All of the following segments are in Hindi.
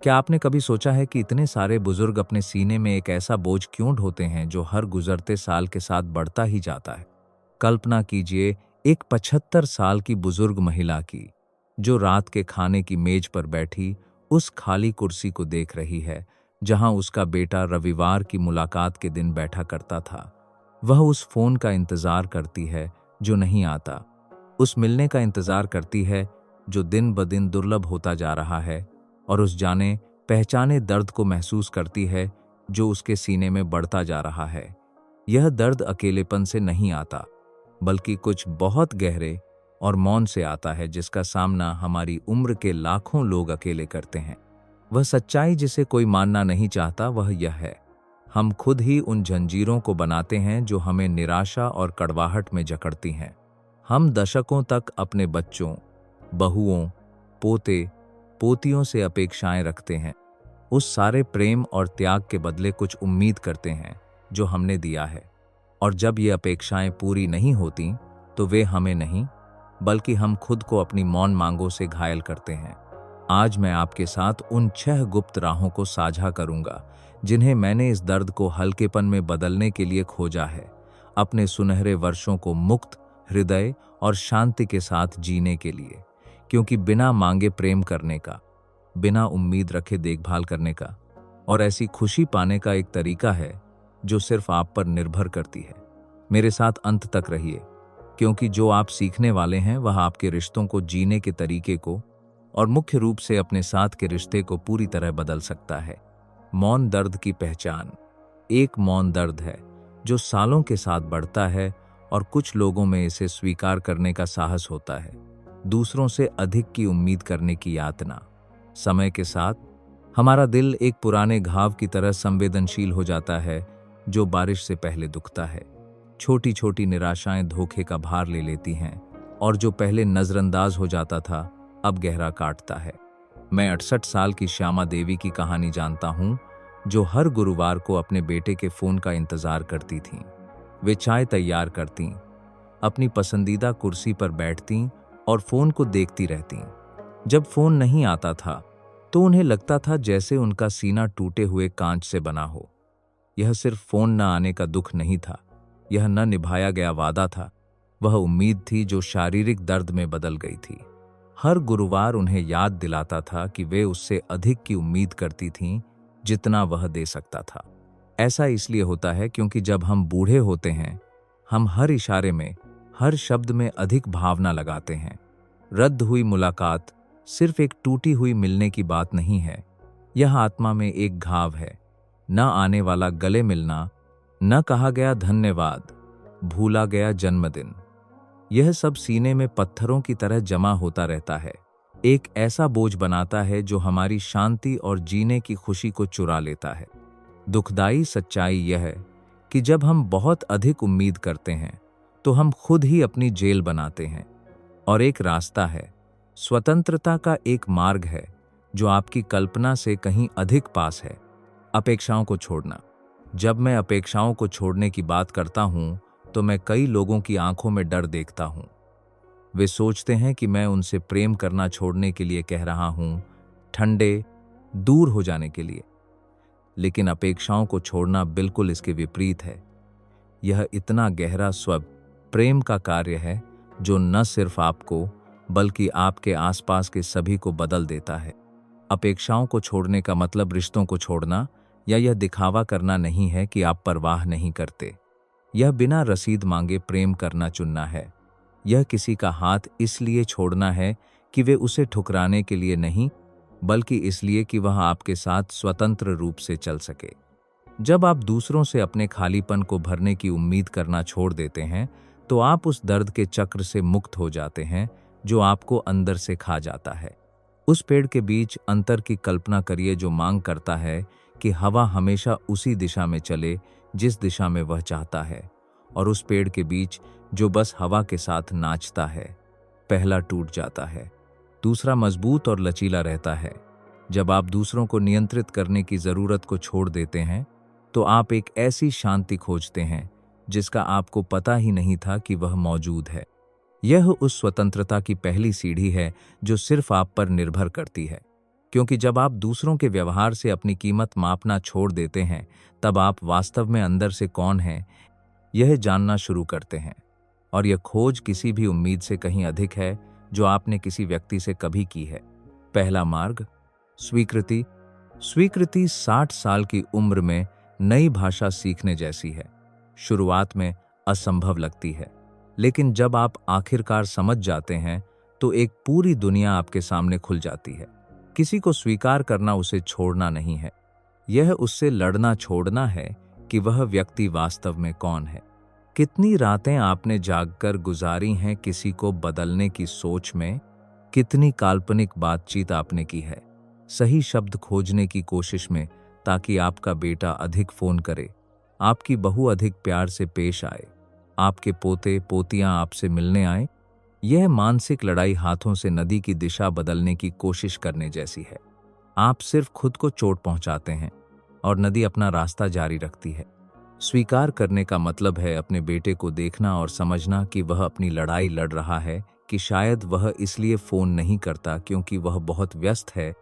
क्या आपने कभी सोचा है कि इतने सारे बुजुर्ग अपने सीने में एक ऐसा बोझ क्यों ढोते हैं जो हर गुजरते साल के साथ बढ़ता ही जाता है? कल्पना कीजिए एक 75 साल की बुजुर्ग महिला की, जो रात के खाने की मेज पर बैठी उस खाली कुर्सी को देख रही है जहां उसका बेटा रविवार की मुलाकात के दिन बैठा करता था। वह उस फोन का इंतजार करती है जो नहीं आता, उस मिलने का इंतजार करती है जो दिन ब दिन दुर्लभ होता जा रहा है, और उस जाने पहचाने दर्द को महसूस करती है जो उसके सीने में बढ़ता जा रहा है। यह दर्द अकेलेपन से नहीं आता, बल्कि कुछ बहुत गहरे और मौन से आता है जिसका सामना हमारी उम्र के लाखों लोग अकेले करते हैं। वह सच्चाई जिसे कोई मानना नहीं चाहता वह यह है, हम खुद ही उन जंजीरों को बनाते हैं जो हमें निराशा और कड़वाहट में जकड़ती हैं। हम दशकों तक अपने बच्चों, बहुओं, पोते, पोतियों से अपेक्षाएं रखते हैं। उस सारे प्रेम और त्याग के बदले कुछ उम्मीद करते हैं जो हमने दिया है, और जब ये अपेक्षाएं पूरी नहीं होती तो वे हमें नहीं बल्कि हम खुद को अपनी मौन मांगों से घायल करते हैं। आज मैं आपके साथ उन 6 गुप्त राहों को साझा करूंगा जिन्हें मैंने इस दर्द को हल्केपन में बदलने के लिए खोजा है, अपने सुनहरे वर्षों को मुक्त हृदय और शांति के साथ जीने के लिए। क्योंकि बिना मांगे प्रेम करने का, बिना उम्मीद रखे देखभाल करने का और ऐसी खुशी पाने का एक तरीका है जो सिर्फ आप पर निर्भर करती है। मेरे साथ अंत तक रहिए, क्योंकि जो आप सीखने वाले हैं वह आपके रिश्तों को जीने के तरीके को और मुख्य रूप से अपने साथ के रिश्ते को पूरी तरह बदल सकता है। मौन दर्द की पहचान। एक मौन दर्द है जो सालों के साथ बढ़ता है, और कुछ लोगों में इसे स्वीकार करने का साहस होता है। दूसरों से अधिक की उम्मीद करने की यातना। समय के साथ हमारा दिल एक पुराने घाव की तरह संवेदनशील हो जाता है जो बारिश से पहले दुखता है। छोटी छोटी निराशाएं धोखे का भार ले लेती हैं, और जो पहले नजरअंदाज हो जाता था अब गहरा काटता है। मैं 68 साल की श्यामा देवी की कहानी जानता हूं, जो हर गुरुवार को अपने बेटे के फोन का इंतजार करती थीं। वे चाय तैयार करतीं, अपनी पसंदीदा कुर्सी पर बैठतीं और फोन को देखती रहतीं। जब फोन नहीं आता था तो उन्हें लगता था जैसे उनका सीना टूटे हुए कांच से बना हो। यह सिर्फ फोन न आने का दुख नहीं था, यह न निभाया गया वादा था, वह उम्मीद थी जो शारीरिक दर्द में बदल गई थी। हर गुरुवार उन्हें याद दिलाता था कि वे उससे अधिक की उम्मीद करती थीं जितना वह दे सकता था। ऐसा इसलिए होता है क्योंकि जब हम बूढ़े होते हैं, हम हर इशारे में, हर शब्द में अधिक भावना लगाते हैं। रद्द हुई मुलाकात सिर्फ एक टूटी हुई मिलने की बात नहीं है, यह आत्मा में एक घाव है। न आने वाला गले मिलना, न कहा गया धन्यवाद, भूला गया जन्मदिन, यह सब सीने में पत्थरों की तरह जमा होता रहता है। एक ऐसा बोझ बनाता है जो हमारी शांति और जीने की खुशी को चुरा लेता है। दुखदाई सच्चाई यह है कि जब हम बहुत अधिक उम्मीद करते हैं तो हम खुद ही अपनी जेल बनाते हैं। और एक रास्ता है, स्वतंत्रता का एक मार्ग है जो आपकी कल्पना से कहीं अधिक पास है। अपेक्षाओं को छोड़ना। जब मैं अपेक्षाओं को छोड़ने की बात करता हूं तो मैं कई लोगों की आंखों में डर देखता हूं। वे सोचते हैं कि मैं उनसे प्रेम करना छोड़ने के लिए कह रहा हूं, ठंडे, दूर हो जाने के लिए। लेकिन अपेक्षाओं को छोड़ना बिल्कुल इसके विपरीत है। यह इतना गहरा स्व प्रेम का कार्य है जो न सिर्फ आपको बल्कि आपके आसपास के सभी को बदल देता है। अपेक्षाओं को छोड़ने का मतलब रिश्तों को छोड़ना या यह दिखावा करना नहीं है कि आप परवाह नहीं करते। यह बिना रसीद मांगे प्रेम करना चुनना है। यह किसी का हाथ इसलिए छोड़ना है कि वे उसे ठुकराने के लिए नहीं, बल्कि इसलिए कि वह आपके साथ स्वतंत्र रूप से चल सके। जब आप दूसरों से अपने खालीपन को भरने की उम्मीद करना छोड़ देते हैं तो आप उस दर्द के चक्र से मुक्त हो जाते हैं जो आपको अंदर से खा जाता है। उस पेड़ के बीच अंतर की कल्पना करिए जो मांग करता है कि हवा हमेशा उसी दिशा में चले जिस दिशा में वह चाहता है, और उस पेड़ के बीच जो बस हवा के साथ नाचता है। पहला टूट जाता है, दूसरा मजबूत और लचीला रहता है। जब आप दूसरों को नियंत्रित करने की जरूरत को छोड़ देते हैं तो आप एक ऐसी शांति खोजते हैं जिसका आपको पता ही नहीं था कि वह मौजूद है। यह उस स्वतंत्रता की पहली सीढ़ी है जो सिर्फ आप पर निर्भर करती है। क्योंकि जब आप दूसरों के व्यवहार से अपनी कीमत मापना छोड़ देते हैं, तब आप वास्तव में अंदर से कौन हैं, यह जानना शुरू करते हैं। और यह खोज किसी भी उम्मीद से कहीं अधिक है जो आपने किसी व्यक्ति से कभी की है। पहला मार्ग, स्वीकृति। स्वीकृति 60 साल की उम्र में नई भाषा सीखने जैसी है। शुरुआत में असंभव लगती है, लेकिन जब आप आखिरकार समझ जाते हैं तो एक पूरी दुनिया आपके सामने खुल जाती है। किसी को स्वीकार करना उसे छोड़ना नहीं है, यह उससे लड़ना छोड़ना है कि वह व्यक्ति वास्तव में कौन है। कितनी रातें आपने जागकर गुजारी हैं किसी को बदलने की सोच में, कितनी काल्पनिक बातचीत आपने की है सही शब्द खोजने की कोशिश में, ताकि आपका बेटा अधिक फोन करे, आपकी बहू अधिक प्यार से पेश आए, आपके पोते पोतियां आपसे मिलने आए। यह मानसिक लड़ाई हाथों से नदी की दिशा बदलने की कोशिश करने जैसी है। आप सिर्फ खुद को चोट पहुंचाते हैं और नदी अपना रास्ता जारी रखती है। स्वीकार करने का मतलब है अपने बेटे को देखना और समझना कि वह अपनी लड़ाई लड़ रहा है, कि शायद वह इसलिए फोन नहीं करता क्योंकि वह बहुत व्यस्त है,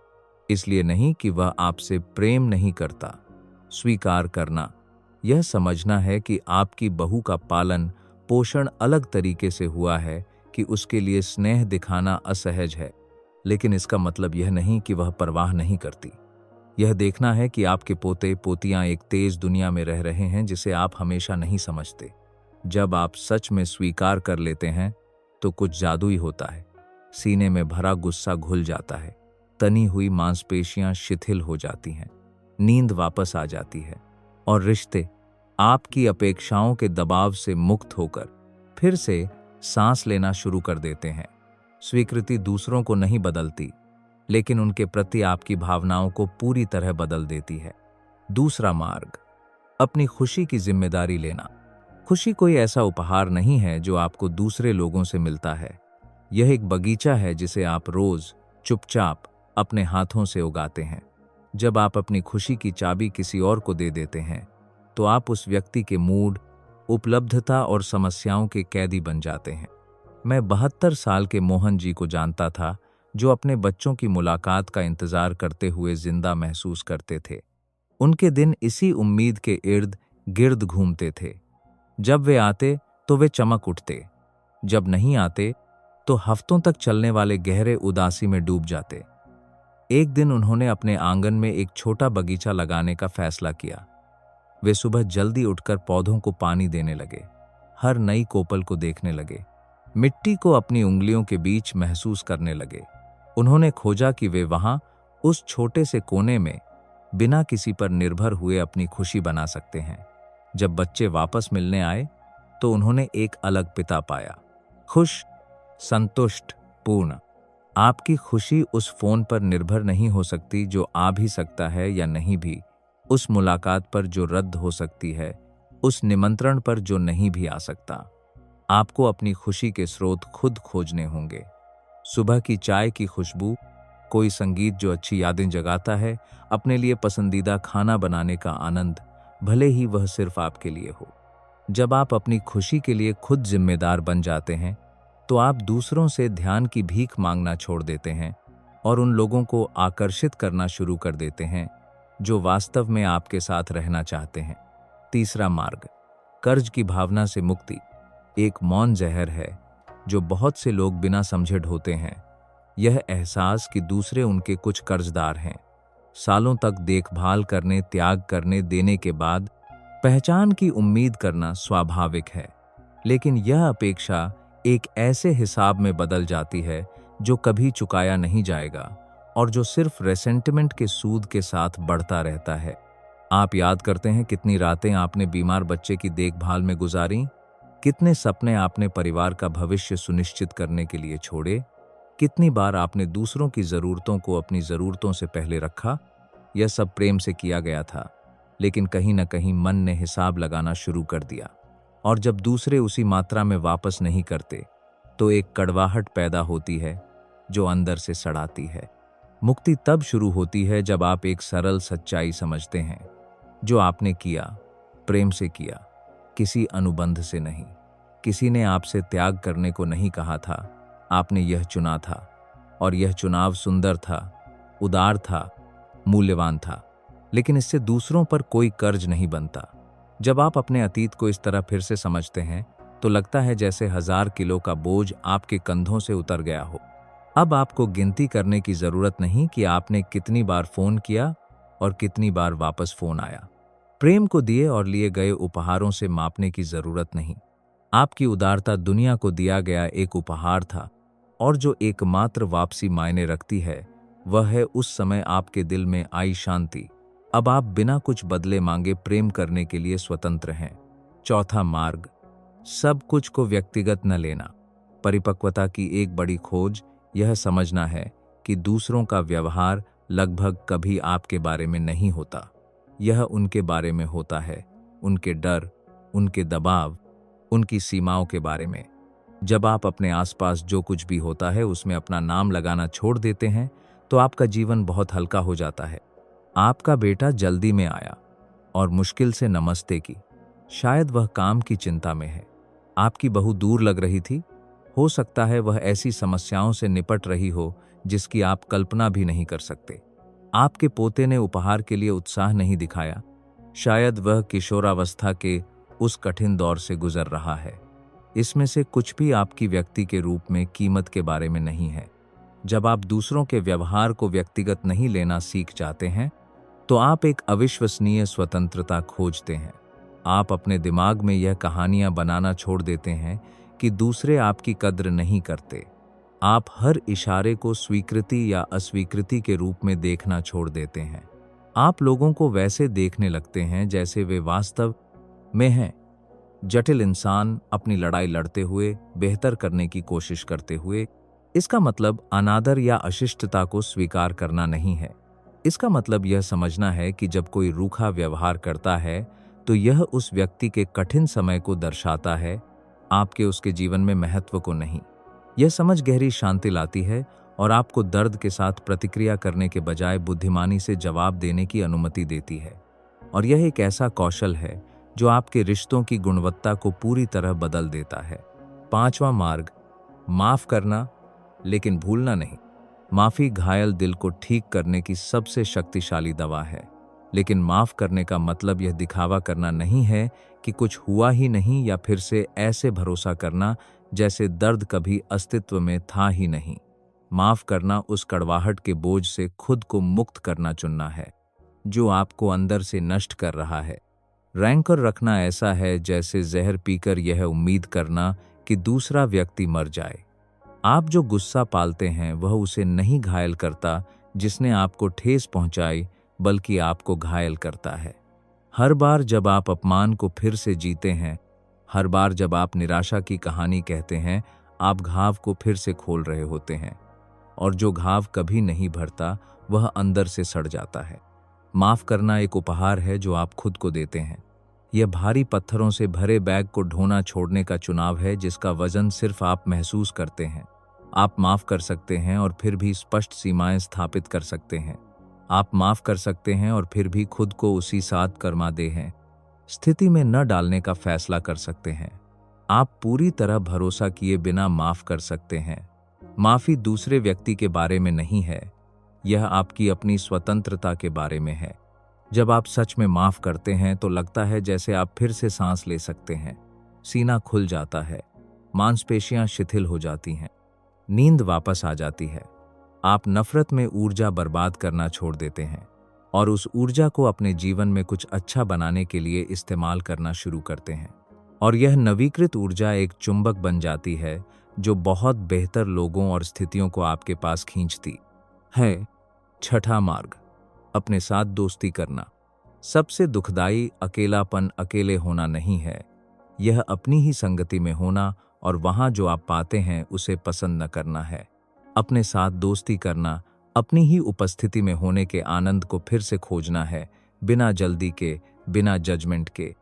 इसलिए नहीं कि वह आपसे प्रेम नहीं करता। स्वीकार करना यह समझना है कि आपकी बहू का पालन पोषण अलग तरीके से हुआ है, कि उसके लिए स्नेह दिखाना असहज है, लेकिन इसका मतलब यह नहीं कि वह परवाह नहीं करती। यह देखना है कि आपके पोते पोतियां एक तेज दुनिया में रह रहे हैं जिसे आप हमेशा नहीं समझते। जब आप सच में स्वीकार कर लेते हैं तो कुछ जादुई होता है। सीने में भरा गुस्सा घुल जाता है, तनी हुई मांसपेशियां शिथिल हो जाती हैं, नींद वापस आ जाती है और रिश्ते आपकी अपेक्षाओं के दबाव से मुक्त होकर फिर से सांस लेना शुरू कर देते हैं। स्वीकृति दूसरों को नहीं बदलती, लेकिन उनके प्रति आपकी भावनाओं को पूरी तरह बदल देती है। दूसरा मार्ग, अपनी खुशी की जिम्मेदारी लेना। खुशी कोई ऐसा उपहार नहीं है जो आपको दूसरे लोगों से मिलता है। यह एक बगीचा है जिसे आप रोज चुपचाप अपने हाथों से उगाते हैं। जब आप अपनी खुशी की चाबी किसी और को दे देते हैं तो आप उस व्यक्ति के मूड, उपलब्धता और समस्याओं के कैदी बन जाते हैं। मैं 72 साल के मोहन जी को जानता था, जो अपने बच्चों की मुलाकात का इंतजार करते हुए जिंदा महसूस करते थे। उनके दिन इसी उम्मीद के इर्द गिर्द घूमते थे। जब वे आते तो वे चमक उठते, जब नहीं आते तो हफ्तों तक चलने वाले गहरे उदासी में डूब जाते। एक दिन उन्होंने अपने आंगन में एक छोटा बगीचा लगाने का फैसला किया। वे सुबह जल्दी उठकर पौधों को पानी देने लगे, हर नई कोपल को देखने लगे, मिट्टी को अपनी उंगलियों के बीच महसूस करने लगे। उन्होंने खोजा कि वे वहां उस छोटे से कोने में बिना किसी पर निर्भर हुए अपनी खुशी बना सकते हैं। जब बच्चे वापस मिलने आए तो उन्होंने एक अलग पिता पाया, खुश, संतुष्ट, पूर्ण। आपकी खुशी उस फोन पर निर्भर नहीं हो सकती जो आ भी सकता है या नहीं भी, उस मुलाकात पर जो रद्द हो सकती है, उस निमंत्रण पर जो नहीं भी आ सकता। आपको अपनी खुशी के स्रोत खुद खोजने होंगे। सुबह की चाय की खुशबू, कोई संगीत जो अच्छी यादें जगाता है, अपने लिए पसंदीदा खाना बनाने का आनंद, भले ही वह सिर्फ आपके लिए हो। जब आप अपनी खुशी के लिए खुद जिम्मेदार बन जाते हैं तो आप दूसरों से ध्यान की भीख मांगना छोड़ देते हैं और उन लोगों को आकर्षित करना शुरू कर देते हैं जो वास्तव में आपके साथ रहना चाहते हैं। तीसरा मार्ग, कर्ज की भावना से मुक्ति। एक मौन जहर है जो बहुत से लोग बिना समझे ढोते हैं। यह एहसास कि दूसरे उनके कुछ कर्जदार हैं। सालों तक देखभाल करने, त्याग करने, देने के बाद पहचान की उम्मीद करना स्वाभाविक है, लेकिन यह अपेक्षा एक ऐसे हिसाब में बदल जाती है जो कभी चुकाया नहीं जाएगा और जो सिर्फ रेसेंटमेंट के सूद के साथ बढ़ता रहता है। आप याद करते हैं कितनी रातें आपने बीमार बच्चे की देखभाल में गुजारी, कितने सपने आपने परिवार का भविष्य सुनिश्चित करने के लिए छोड़े, कितनी बार आपने दूसरों की ज़रूरतों को अपनी ज़रूरतों से पहले रखा। यह सब प्रेम से किया गया था, लेकिन कहीं न कहीं मन ने हिसाब लगाना शुरू कर दिया, और जब दूसरे उसी मात्रा में वापस नहीं करते तो एक कड़वाहट पैदा होती है जो अंदर से सड़ाती है। मुक्ति तब शुरू होती है जब आप एक सरल सच्चाई समझते हैं, जो आपने किया, प्रेम से किया, किसी अनुबंध से नहीं। किसी ने आपसे त्याग करने को नहीं कहा था, आपने यह चुना था, और यह चुनाव सुंदर था, उदार था, मूल्यवान था, लेकिन इससे दूसरों पर कोई कर्ज नहीं बनता। जब आप अपने अतीत को इस तरह फिर से समझते हैं तो लगता है जैसे 1000 किलो का बोझ आपके कंधों से उतर गया हो। अब आपको गिनती करने की जरूरत नहीं कि आपने कितनी बार फोन किया और कितनी बार वापस फोन आया। प्रेम को दिए और लिए गए उपहारों से मापने की जरूरत नहीं। आपकी उदारता दुनिया को दिया गया एक उपहार था, और जो एकमात्र वापसी मायने रखती है वह है उस समय आपके दिल में आई शांति। अब आप बिना कुछ बदले मांगे प्रेम करने के लिए स्वतंत्र हैं। चौथा मार्ग, सब कुछ को व्यक्तिगत न लेना। परिपक्वता की एक बड़ी खोज यह समझना है कि दूसरों का व्यवहार लगभग कभी आपके बारे में नहीं होता। यह उनके बारे में होता है, उनके डर, उनके दबाव, उनकी सीमाओं के बारे में। जब आप अपने आसपास जो कुछ भी होता है उसमें अपना नाम लगाना छोड़ देते हैं तो आपका जीवन बहुत हल्का हो जाता है। आपका बेटा जल्दी में आया और मुश्किल से नमस्ते की। शायद वह काम की चिंता में है। आपकी बहू दूर लग रही थी। हो सकता है वह ऐसी समस्याओं से निपट रही हो जिसकी आप कल्पना भी नहीं कर सकते। आपके पोते ने उपहार के लिए उत्साह नहीं दिखाया। शायद वह किशोरावस्था के उस कठिन दौर से गुजर रहा है। इसमें से कुछ भी आपकी व्यक्ति के रूप में कीमत के बारे में नहीं है। जब आप दूसरों के व्यवहार को व्यक्तिगत नहीं लेना सीख जाते हैं तो आप एक अविश्वसनीय स्वतंत्रता खोजते हैं। आप अपने दिमाग में यह कहानियां बनाना छोड़ देते हैं कि दूसरे आपकी कद्र नहीं करते। आप हर इशारे को स्वीकृति या अस्वीकृति के रूप में देखना छोड़ देते हैं। आप लोगों को वैसे देखने लगते हैं जैसे वे वास्तव में हैं। जटिल इंसान अपनी लड़ाई लड़ते हुए, बेहतर करने की कोशिश करते हुए। इसका मतलब अनादर या अशिष्टता को स्वीकार करना नहीं है। इसका मतलब यह समझना है कि जब कोई रूखा व्यवहार करता है तो यह उस व्यक्ति के कठिन समय को दर्शाता है, आपके उसके जीवन में महत्व को नहीं। यह समझ गहरी शांति लाती है और आपको दर्द के साथ प्रतिक्रिया करने के बजाय बुद्धिमानी से जवाब देने की अनुमति देती है। और यह एक ऐसा कौशल है जो आपके रिश्तों की गुणवत्ता को पूरी तरह बदल देता है। पांचवा मार्ग, माफ करना लेकिन भूलना नहीं। माफी घायल दिल को ठीक करने की सबसे शक्तिशाली दवा है। लेकिन माफ करने का मतलब यह दिखावा करना नहीं है कि कुछ हुआ ही नहीं, या फिर से ऐसे भरोसा करना जैसे दर्द कभी अस्तित्व में था ही नहीं। माफ करना उस कड़वाहट के बोझ से खुद को मुक्त करना चुनना है जो आपको अंदर से नष्ट कर रहा है। रैंकर रखना ऐसा है जैसे जहर पीकर यह उम्मीद करना कि दूसरा व्यक्ति मर जाए। आप जो गुस्सा पालते हैं वह उसे नहीं घायल करता जिसने आपको ठेस पहुंचाई, बल्कि आपको घायल करता है। हर बार जब आप अपमान को फिर से जीते हैं, हर बार जब आप निराशा की कहानी कहते हैं, आप घाव को फिर से खोल रहे होते हैं। और जो घाव कभी नहीं भरता वह अंदर से सड़ जाता है। माफ करना एक उपहार है जो आप खुद को देते हैं। यह भारी पत्थरों से भरे बैग को ढोना छोड़ने का चुनाव है जिसका वजन सिर्फ आप महसूस करते हैं। आप माफ कर सकते हैं और फिर भी स्पष्ट सीमाएं स्थापित कर सकते हैं। आप माफ कर सकते हैं और फिर भी खुद को उसी साथ कर्मादेह स्थिति में न डालने का फैसला कर सकते हैं। आप पूरी तरह भरोसा किए बिना माफ कर सकते हैं। माफी दूसरे व्यक्ति के बारे में नहीं है, यह आपकी अपनी स्वतंत्रता के बारे में है। जब आप सच में माफ करते हैं तो लगता है जैसे आप फिर से सांस ले सकते हैं। सीना खुल जाता है, मांसपेशियां शिथिल हो जाती हैं, नींद वापस आ जाती है। आप नफरत में ऊर्जा बर्बाद करना छोड़ देते हैं और उस ऊर्जा को अपने जीवन में कुछ अच्छा बनाने के लिए इस्तेमाल करना शुरू करते हैं। और यह नवीकृत ऊर्जा एक चुंबक बन जाती है जो बहुत बेहतर लोगों और स्थितियों को आपके पास खींचती है। छठा मार्ग, अपने साथ दोस्ती करना। सबसे दुखदाई अकेलापन अकेले होना नहीं है, यह अपनी ही संगति में होना और वहां जो आप पाते हैं उसे पसंद न करना है। अपने साथ दोस्ती करना अपनी ही उपस्थिति में होने के आनंद को फिर से खोजना है, बिना जल्दी के, बिना जजमेंट के,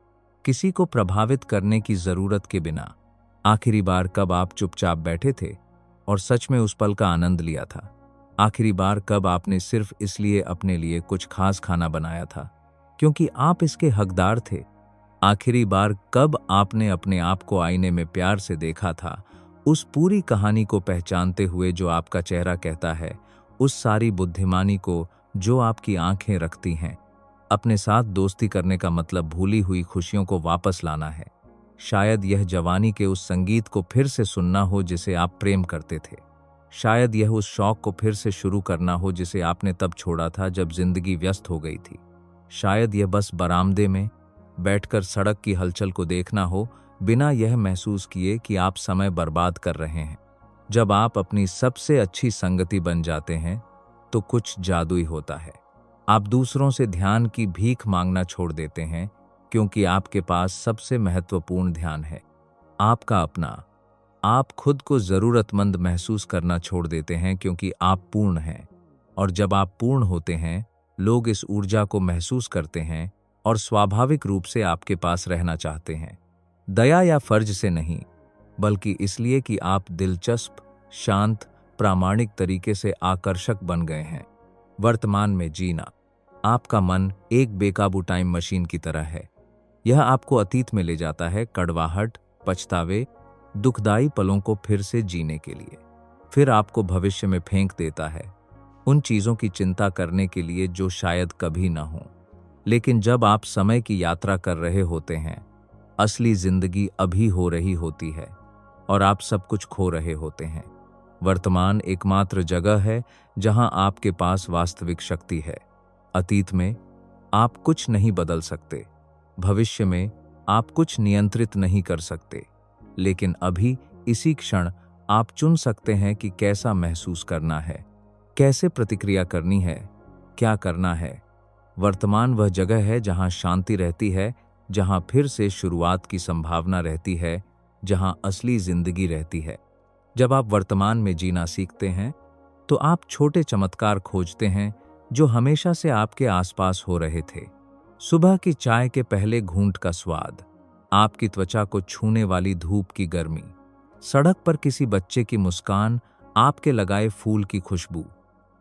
किसी को प्रभावित करने की जरूरत के बिना। आखिरी बार कब आप चुपचाप बैठे थे और सच में उस पल का आनंद लिया था? आखिरी बार कब आपने सिर्फ इसलिए अपने लिए कुछ खास खाना बनाया था क्योंकि आप इसके हकदार थे? आखिरी बार कब आपने अपने आप को आईने में प्यार से देखा था, उस पूरी कहानी को पहचानते हुए जो आपका चेहरा कहता है उस सारी बुद्धिमानी को जो आपकी आंखें रखती हैं। अपने साथ दोस्ती करने का मतलब भूली हुई खुशियों को वापस लाना है। शायद यह जवानी के उस संगीत को फिर से सुनना हो जिसे आप प्रेम करते थे। शायद यह उस शौक को फिर से शुरू करना हो जिसे आपने तब छोड़ा था जब जिंदगी व्यस्त हो गई थी। शायद यह बस बरामदे में बैठकर सड़क की हलचल को देखना हो, बिना यह महसूस किए कि आप समय बर्बाद कर रहे हैं। जब आप अपनी सबसे अच्छी संगति बन जाते हैं तो कुछ जादुई होता है। आप दूसरों से ध्यान की भीख मांगना छोड़ देते हैं, क्योंकि आपके पास सबसे महत्वपूर्ण ध्यान है, आपका अपना। आप खुद को जरूरतमंद महसूस करना छोड़ देते हैं, क्योंकि आप पूर्ण हैं। और जब आप पूर्ण होते हैं, लोग इस ऊर्जा को महसूस करते हैं और स्वाभाविक रूप से आपके पास रहना चाहते हैं। दया या फर्ज से नहीं, बल्कि इसलिए कि आप दिलचस्प, शांत, प्रामाणिक तरीके से आकर्षक बन गए हैं। वर्तमान में जीना। आपका मन एक बेकाबू टाइम मशीन की तरह है। यह आपको अतीत में ले जाता है, कड़वाहट, पछतावे, दुखदाई पलों को फिर से जीने के लिए। फिर आपको भविष्य में फेंक देता है, उन चीजों की चिंता करने के लिए जो शायद कभी न हो। लेकिन जब आप समय की यात्रा कर रहे होते हैं, असली जिंदगी अभी हो रही होती है और आप सब कुछ खो रहे होते हैं। वर्तमान एकमात्र जगह है जहां आपके पास वास्तविक शक्ति है। अतीत में आप कुछ नहीं बदल सकते, भविष्य में आप कुछ नियंत्रित नहीं कर सकते, लेकिन अभी इसी क्षण आप चुन सकते हैं कि कैसा महसूस करना है, कैसे प्रतिक्रिया करनी है, क्या करना है। वर्तमान वह जगह है जहां शांति रहती है, जहां फिर से शुरुआत की संभावना रहती है, जहां असली जिंदगी रहती है। जब आप वर्तमान में जीना सीखते हैं तो आप छोटे चमत्कार खोजते हैं जो हमेशा से आपके आसपास हो रहे थे। सुबह की चाय के पहले घूंट का स्वाद, आपकी त्वचा को छूने वाली धूप की गर्मी, सड़क पर किसी बच्चे की मुस्कान, आपके लगाए फूल की खुशबू।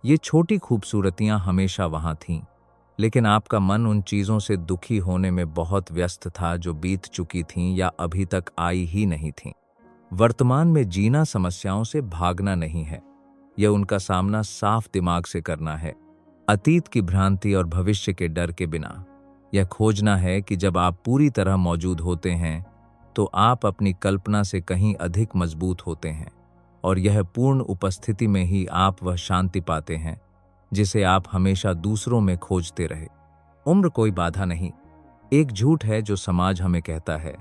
ये छोटी खूबसूरतियां हमेशा वहां थीं, लेकिन आपका मन उन चीजों से दुखी होने में बहुत व्यस्त था जो बीत चुकी थीं या अभी तक आई ही नहीं थीं। वर्तमान में जीना समस्याओं से भागना नहीं है, यह उनका सामना साफ दिमाग से करना है। अतीत की भ्रांति और भविष्य के डर के बिना यह खोजना है कि जब आप पूरी तरह मौजूद होते हैं तो आप अपनी कल्पना से कहीं अधिक मजबूत होते हैं, और यह पूर्ण उपस्थिति में ही आप वह शांति पाते हैं जिसे आप हमेशा दूसरों में खोजते रहे। उम्र कोई बाधा नहीं। एक झूठ है जो समाज हमें कहता है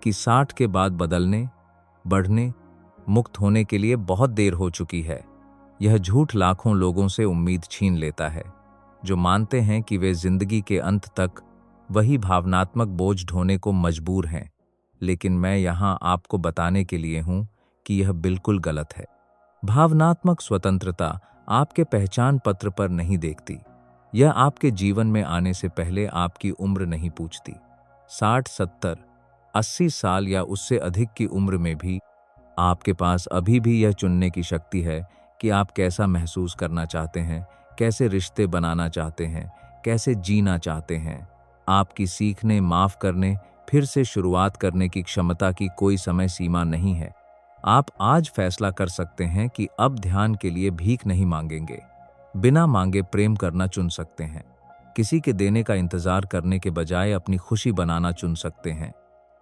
कि 60 के बाद बदलने, बढ़ने, मुक्त होने के लिए बहुत देर हो चुकी है। यह झूठ लाखों लोगों से उम्मीद छीन लेता है जो मानते हैं कि वे जिंदगी के अंत तक वही भावनात्मक बोझ ढोने को मजबूर हैं। लेकिन मैं यहाँ आपको बताने के लिए हूँ कि यह बिल्कुल गलत है। भावनात्मक स्वतंत्रता आपके पहचान पत्र पर नहीं देखती। यह आपके जीवन में आने से पहले आपकी उम्र नहीं पूछती। 60, 70, 80 साल या उससे अधिक की उम्र में भी आपके पास अभी भी यह चुनने की शक्ति है कि आप कैसा महसूस करना चाहते हैं, कैसे रिश्ते बनाना चाहते हैं, कैसे जीना चाहते हैं। आपकी सीखने, माफ करने, फिर से शुरुआत करने की क्षमता की कोई समय सीमा नहीं है। आप आज फैसला कर सकते हैं कि अब ध्यान के लिए भीख नहीं मांगेंगे, बिना मांगे प्रेम करना चुन सकते हैं। किसी के देने का इंतजार करने के बजाय अपनी खुशी बनाना चुन सकते हैं।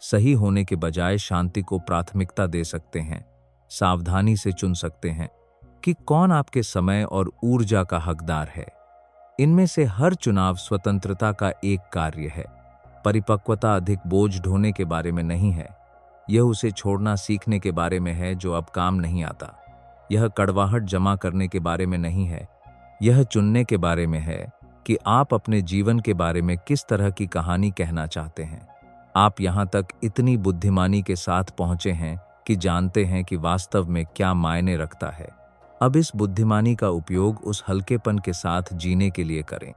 सही होने के बजाय शांति को प्राथमिकता दे सकते हैं। सावधानी से चुन सकते हैं कि कौन आपके समय और ऊर्जा का हकदार है। इनमें से हर चुनाव स्वतंत्रता का एक कार्य है। परिपक्वता अधिक बोझ ढोने के बारे में नहीं है, यह उसे छोड़ना सीखने के बारे में है जो अब काम नहीं आता। यह कड़वाहट जमा करने के बारे में नहीं है, यह चुनने के बारे में है कि आप अपने जीवन के बारे में किस तरह की कहानी कहना चाहते हैं। आप यहाँ तक इतनी बुद्धिमानी के साथ पहुँचे हैं कि जानते हैं कि वास्तव में क्या मायने रखता है। अब इस बुद्धिमानी का उपयोग उस हल्केपन के साथ जीने के लिए करें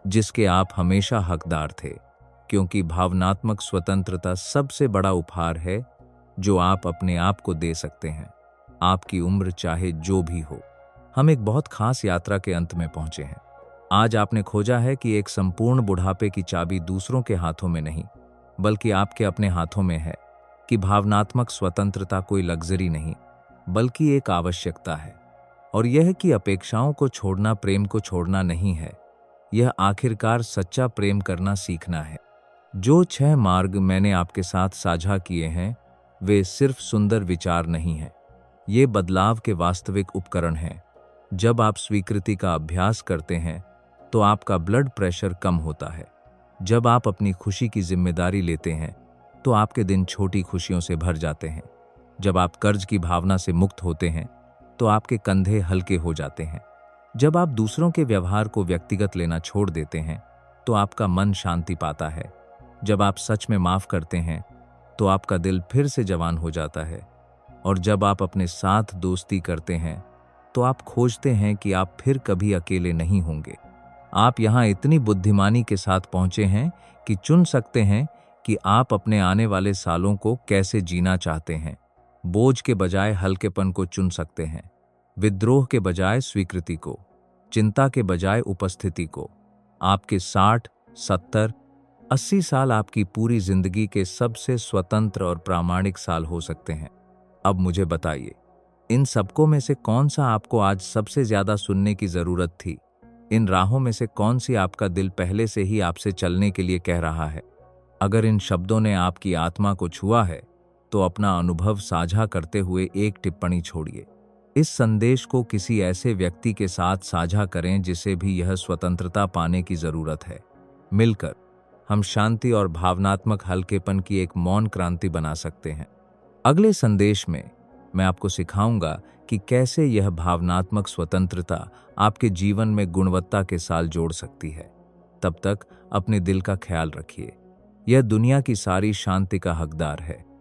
जिसके आप हमेशा हकदार थे, क्योंकि भावनात्मक स्वतंत्रता सबसे बड़ा उपहार है जो आप अपने आप को दे सकते हैं, आपकी उम्र चाहे जो भी हो। हम एक बहुत खास यात्रा के अंत में पहुंचे हैं। आज आपने खोजा है कि एक संपूर्ण बुढ़ापे की चाबी दूसरों के हाथों में नहीं, बल्कि आपके अपने हाथों में है, कि भावनात्मक स्वतंत्रता कोई लग्जरी नहीं, बल्कि एक आवश्यकता है। और यह कि अपेक्षाओं को छोड़ना प्रेम को छोड़ना नहीं है, यह आखिरकार सच्चा प्रेम करना सीखना है। जो 6 मार्ग मैंने आपके साथ साझा किए हैं, वे सिर्फ सुंदर विचार नहीं हैं, ये बदलाव के वास्तविक उपकरण हैं। जब आप स्वीकृति का अभ्यास करते हैं तो आपका ब्लड प्रेशर कम होता है। जब आप अपनी खुशी की जिम्मेदारी लेते हैं तो आपके दिन छोटी खुशियों से भर जाते हैं। जब आप कर्ज की भावना से मुक्त होते हैं तो आपके कंधे हल्के हो जाते हैं। जब आप दूसरों के व्यवहार को व्यक्तिगत लेना छोड़ देते हैं तो आपका मन शांति पाता है। जब आप सच में माफ करते हैं तो आपका दिल फिर से जवान हो जाता है। और जब आप अपने साथ दोस्ती करते हैं तो आप खोजते हैं कि आप फिर कभी अकेले नहीं होंगे। आप यहाँ इतनी बुद्धिमानी के साथ पहुँचे हैं कि चुन सकते हैं कि आप अपने आने वाले सालों को कैसे जीना चाहते हैं। बोझ के बजाय हल्केपन को चुन सकते हैं, विद्रोह के बजाय स्वीकृति को, चिंता के बजाय उपस्थिति को। आपके 60, 70, 80 साल आपकी पूरी जिंदगी के सबसे स्वतंत्र और प्रामाणिक साल हो सकते हैं। अब मुझे बताइए, इन सबकों में से कौन सा आपको आज सबसे ज्यादा सुनने की जरूरत थी? इन राहों में से कौन सी आपका दिल पहले से ही आपसे चलने के लिए कह रहा है? अगर इन शब्दों ने आपकी आत्मा को छुआ है तो अपना अनुभव साझा करते हुए एक टिप्पणी छोड़िए। इस संदेश को किसी ऐसे व्यक्ति के साथ साझा करें जिसे भी यह स्वतंत्रता पाने की जरूरत है। मिलकर हम शांति और भावनात्मक हल्केपन की एक मौन क्रांति बना सकते हैं। अगले संदेश में मैं आपको सिखाऊंगा कि कैसे यह भावनात्मक स्वतंत्रता आपके जीवन में गुणवत्ता के साथ जोड़ सकती है। तब तक अपने दिल का ख्याल रखिए। यह दुनिया की सारी शांति का हकदार है।